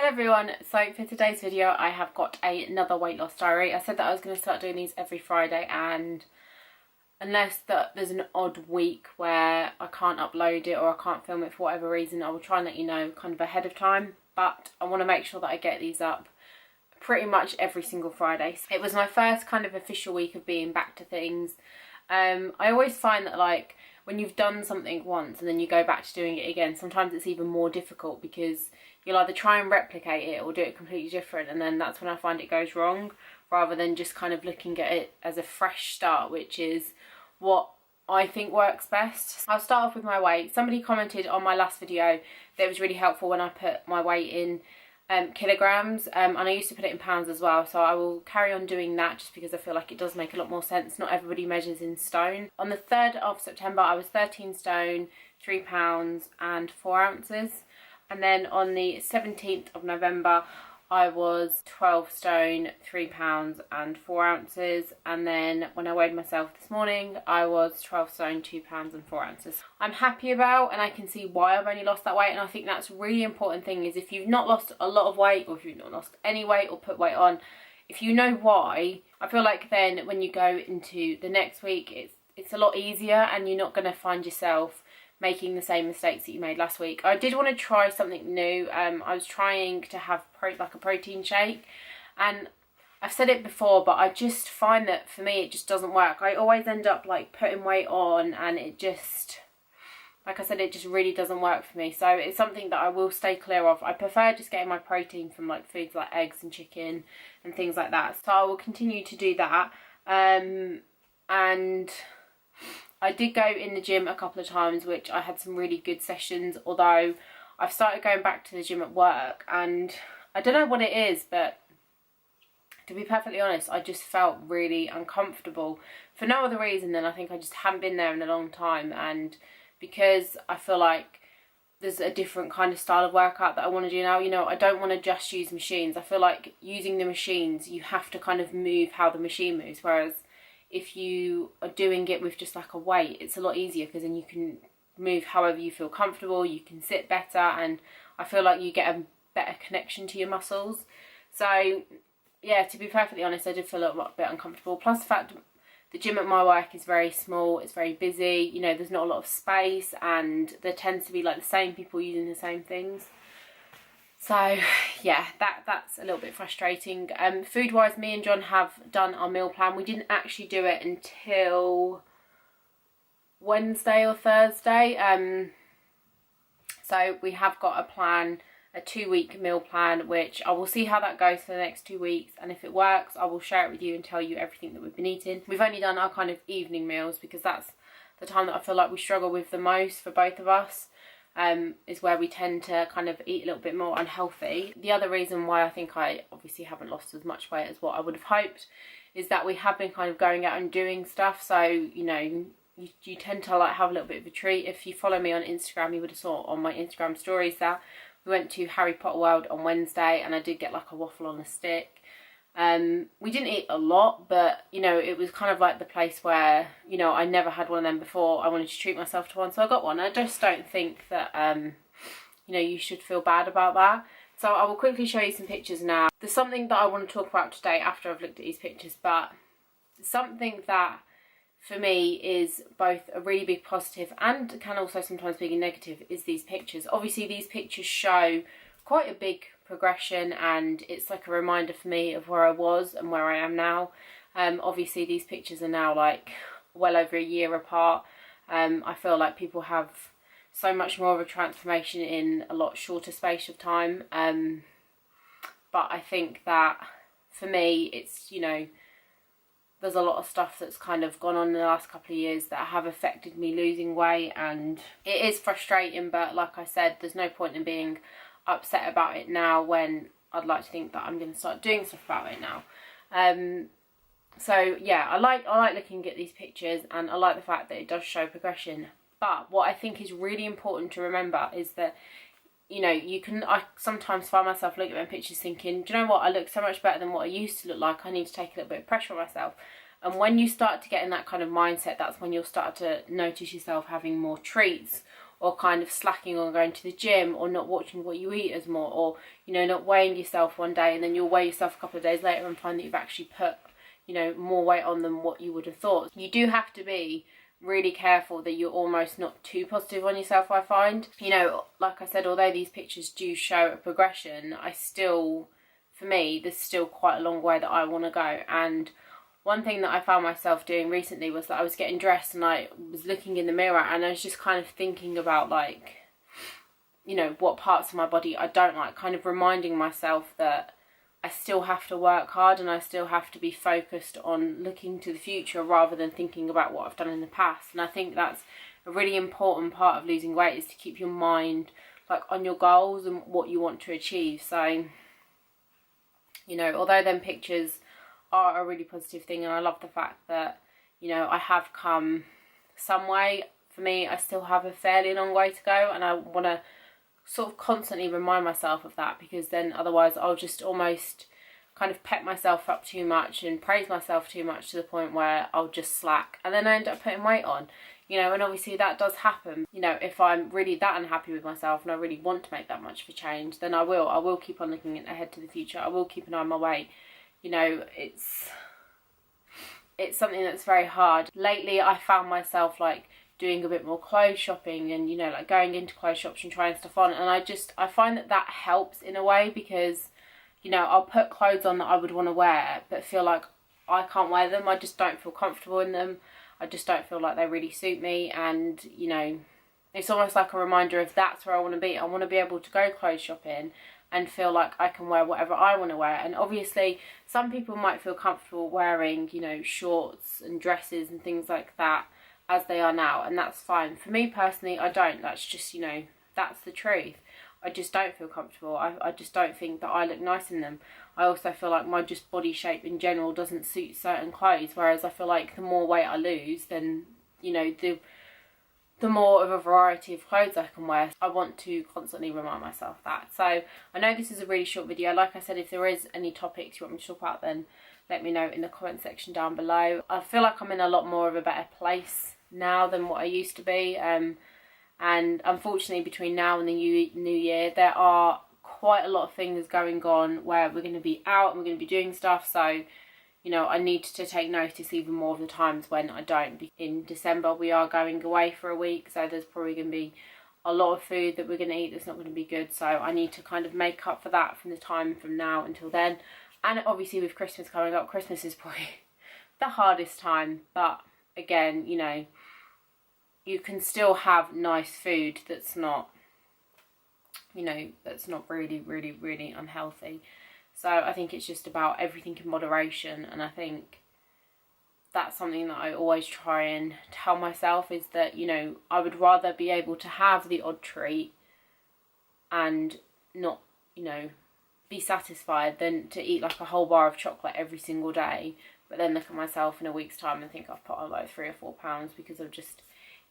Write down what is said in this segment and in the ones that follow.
Hello everyone, so for today's video I have got another weight loss diary. I said that I was going to start doing these every Friday, and unless there's an odd week where I can't upload it or I can't film it for whatever reason, I will try and let you know kind of ahead of time. But I want to make sure that I get these up pretty much every single Friday. It was my first kind of official week of being back to things. I always find that like when you've done something once and then you go back to doing it again, sometimes it's even more difficult because you'll either try and replicate it or do it completely different, and then that's when I find it goes wrong, rather than just kind of looking at it as a fresh start, which is what I think works best. I'll start off with my weight. Somebody commented on my last video that it was really helpful when I put my weight in kilograms, and I used to put it in pounds as well, so I will carry on doing that just because I feel like it does make a lot more sense. Not everybody measures in stone. On the 3rd of September I was 13 stone, 3 pounds and 4 ounces. And then on the 17th of November I was 12 stone, 3 pounds and 4 ounces. And then when I weighed myself this morning I was 12 stone, 2 pounds and 4 ounces. I'm happy about, and I can see why I've only lost that weight, and I think that's a really important thing, is if you've not lost a lot of weight, or if you've not lost any weight or put weight on, if you know why, I feel like then when you go into the next week it's a lot easier, and you're not going to find yourself making the same mistakes that you made last week. I did want to try something new. I was trying to have like a protein shake, and I've said it before, but I just find that for me it just doesn't work. I always end up like putting weight on, and it just, like I said, it just really doesn't work for me. So it's something that I will stay clear of. I prefer just getting my protein from like foods like eggs and chicken and things like that. So I will continue to do that. And I did go in the gym a couple of times, which I had some really good sessions, although I've started going back to the gym at work, and I don't know what it is, but to be perfectly honest, I just felt really uncomfortable for no other reason than I think I just haven't been there in a long time, and because I feel like there's a different kind of style of workout that I want to do now. You know, I don't want to just use machines. I feel like using the machines, you have to kind of move how the machine moves, whereas if you are doing it with just like a weight, it's a lot easier because then you can move however you feel comfortable, you can sit better, and I feel like you get a better connection to your muscles. So yeah, to be perfectly honest, I did feel a little bit uncomfortable. Plus the fact the gym at my work is very small, it's very busy, you know, there's not a lot of space, and there tends to be like the same people using the same things. So yeah, that's a little bit frustrating. Food wise, me and John have done our meal plan. We didn't actually do it until Wednesday or Thursday. So we have got a plan, a 2-week meal plan, which I will see how that goes for the next 2 weeks, and if it works I will share it with you and tell you everything that we've been eating. We've only done our kind of evening meals because that's the time that I feel like we struggle with the most for both of us. Is where we tend to kind of eat a little bit more unhealthy. The other reason why I think I obviously haven't lost as much weight as what I would have hoped is that we have been kind of going out and doing stuff. So, you know, you tend to like have a little bit of a treat. If you follow me on Instagram, you would have saw on my Instagram stories that we went to Harry Potter World on Wednesday, and I did get like a waffle on a stick. We didn't eat a lot, but you know, it was kind of like the place where, you know, I never had one of them before. I wanted to treat myself to one, so I got one. I just don't think that you know, you should feel bad about that. So I will quickly show you some pictures now. There's something that I want to talk about today after I've looked at these pictures, but something that for me is both a really big positive and can also sometimes be a negative is these pictures. Obviously these pictures show quite a big progression, and it's like a reminder for me of where I was and where I am now. Obviously these pictures are now like well over a year apart. I feel like people have so much more of a transformation in a lot shorter space of time, but I think that for me it's, you know, there's a lot of stuff that's kind of gone on in the last couple of years that have affected me losing weight, and it is frustrating, but like I said, there's no point in being upset about it now when I'd like to think that I'm going to start doing stuff about it now. So yeah, I like looking at these pictures, and I like the fact that it does show progression. But what I think is really important to remember is that, you know, I sometimes find myself looking at my pictures thinking, do you know what, I look so much better than what I used to look like, I need to take a little bit of pressure on myself. And when you start to get in that kind of mindset, that's when you'll start to notice yourself having more treats, or kind of slacking on going to the gym, or not watching what you eat as more, or, you know, not weighing yourself one day and then you'll weigh yourself a couple of days later and find that you've actually put, you know, more weight on than what you would have thought. You do have to be really careful that you're almost not too positive on yourself, I find. You know, like I said, although these pictures do show a progression, I still, for me, there's still quite a long way that I want to go. And one thing that I found myself doing recently was that I was getting dressed and I was looking in the mirror and I was just kind of thinking about, like, you know, what parts of my body I don't like, kind of reminding myself that I still have to work hard and I still have to be focused on looking to the future rather than thinking about what I've done in the past. And I think that's a really important part of losing weight, is to keep your mind, like, on your goals and what you want to achieve. So, you know, although them pictures are a really positive thing, and I love the fact that, you know, I have come some way, for me I still have a fairly long way to go, and I want to sort of constantly remind myself of that, because then otherwise I'll just almost kind of pep myself up too much and praise myself too much to the point where I'll just slack and then I end up putting weight on, you know. And obviously that does happen, you know. If I'm really that unhappy with myself and I really want to make that much of a change, then I will keep on looking ahead to the future. I will keep an eye on my weight. You know, it's something that's very hard. Lately I found myself, like, doing a bit more clothes shopping and, you know, like, going into clothes shops and trying stuff on, and I find that helps in a way, because, you know, I'll put clothes on that I would want to wear but feel like I can't wear them. I just don't feel comfortable in them. I just don't feel like they really suit me, and, you know, it's almost like a reminder of that's where I want to be. I want to be able to go clothes shopping and feel like I can wear whatever I want to wear. And obviously some people might feel comfortable wearing, you know, shorts and dresses and things like that as they are now, and that's fine. For me personally, I don't. That's just, you know, that's the truth. I just don't feel comfortable. I just don't think that I look nice in them. I also feel like my just body shape in general doesn't suit certain clothes, whereas I feel like the more weight I lose, then, you know, the more of a variety of clothes I can wear. I want to constantly remind myself that. So I know this is a really short video. Like I said, if there is any topics you want me to talk about, then let me know in the comment section down below. I feel like I'm in a lot more of a better place now than what I used to be. And unfortunately, between now and the new year, there are quite a lot of things going on where we're going to be out and we're going to be doing stuff. So, you know, I need to take notice even more of the times when I don't. In December, we are going away for a week, so there's probably going to be a lot of food that we're going to eat that's not going to be good. So I need to kind of make up for that from the time from now until then. And obviously with Christmas coming up, Christmas is probably the hardest time. But again, you know, you can still have nice food that's not, you know, that's not really, really, really unhealthy. So I think it's just about everything in moderation, and I think that's something that I always try and tell myself, is that, you know, I would rather be able to have the odd treat and not, you know, be satisfied than to eat like a whole bar of chocolate every single day, but then look at myself in a week's time and think I've put on like 3 or 4 pounds because I've just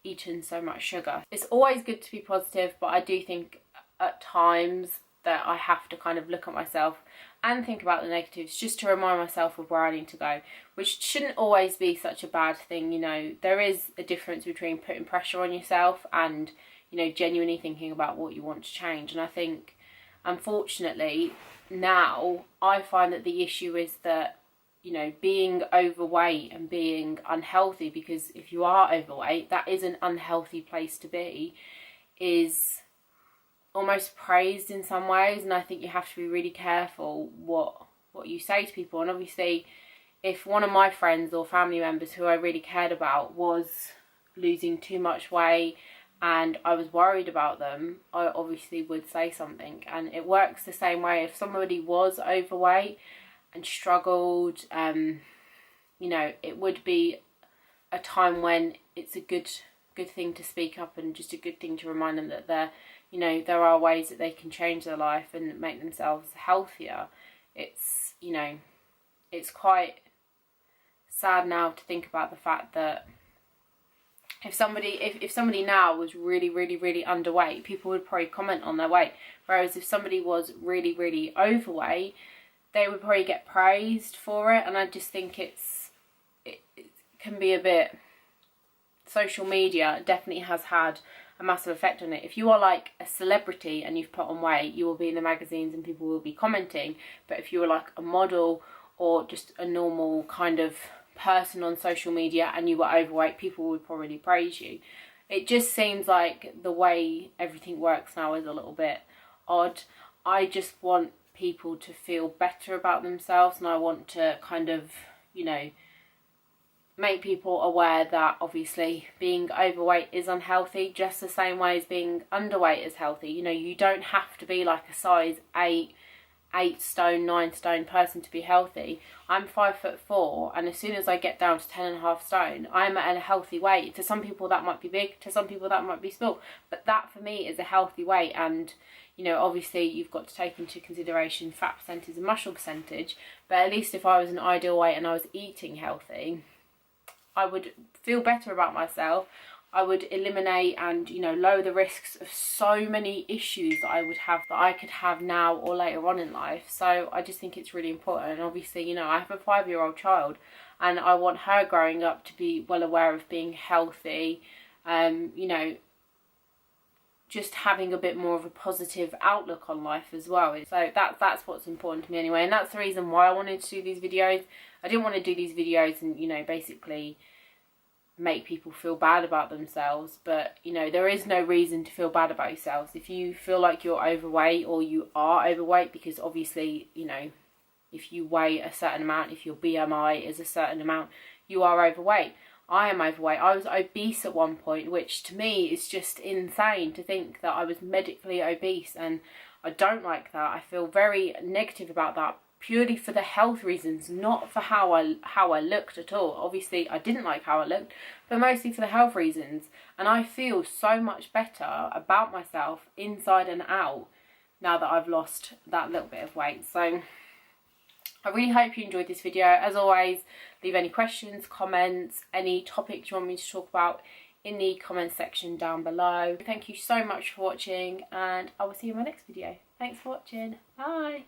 eaten so much sugar. It's always good to be positive, but I do think at times that I have to kind of look at myself and think about the negatives just to remind myself of where I need to go, which shouldn't always be such a bad thing. You know, there is a difference between putting pressure on yourself and, you know, genuinely thinking about what you want to change. And I think, unfortunately, now I find that the issue is that, you know, being overweight and being unhealthy, because if you are overweight, that is an unhealthy place to be, is almost praised in some ways. And I think you have to be really careful what you say to people. And obviously, if one of my friends or family members who I really cared about was losing too much weight and I was worried about them, I obviously would say something. And it works the same way if somebody was overweight and struggled. You know, it would be a time when it's a good thing to speak up, and just a good thing to remind them that they're, you know, there are ways that they can change their life and make themselves healthier. It's, you know, it's quite sad now to think about the fact that if somebody now was really, really, really underweight, people would probably comment on their weight. Whereas if somebody was really, really overweight, they would probably get praised for it. And I just think it can be a bit, social media definitely has had a a massive effect on it. If you are like a celebrity and you've put on weight, you will be in the magazines and people will be commenting. But if you are like a model or just a normal kind of person on social media and you were overweight, people would probably praise you. It just seems like the way everything works now is a little bit odd. I just want people to feel better about themselves, and I want to kind of, you know, make people aware that obviously being overweight is unhealthy, just the same way as being underweight is healthy. You know, you don't have to be like a size 8 stone, 9 stone person to be healthy. I'm 5'4", and as soon as I get down to 10.5 stone, I'm at a healthy weight. To some people that might be big, to some people that might be small, but that for me is a healthy weight. And you know, obviously you've got to take into consideration fat percentage and muscle percentage, but at least if I was an ideal weight and I was eating healthy, I would feel better about myself. I would eliminate and, you know, lower the risks of so many issues that I would have, that I could have now or later on in life. So I just think it's really important. And obviously, you know, I have a 5-year-old child and I want her growing up to be well aware of being healthy, you know, just having a bit more of a positive outlook on life as well. So that's what's important to me anyway, and that's the reason why I wanted to do these videos. I didn't want to do these videos and, you know, basically make people feel bad about themselves, but you know, there is no reason to feel bad about yourselves. If you feel like you're overweight or you are overweight, because obviously, you know, if you weigh a certain amount, if your BMI is a certain amount, you are overweight. I am overweight. I was obese at one point, which to me is just insane to think that I was medically obese, and I don't like that. I feel very negative about that, purely for the health reasons, not for how I looked at all. Obviously I didn't like how I looked, but mostly for the health reasons. And I feel so much better about myself inside and out now that I've lost that little bit of weight. So I really hope you enjoyed this video. As always, leave any questions, comments, any topics you want me to talk about in the comments section down below. Thank you so much for watching, and I will see you in my next video. Thanks for watching. Bye.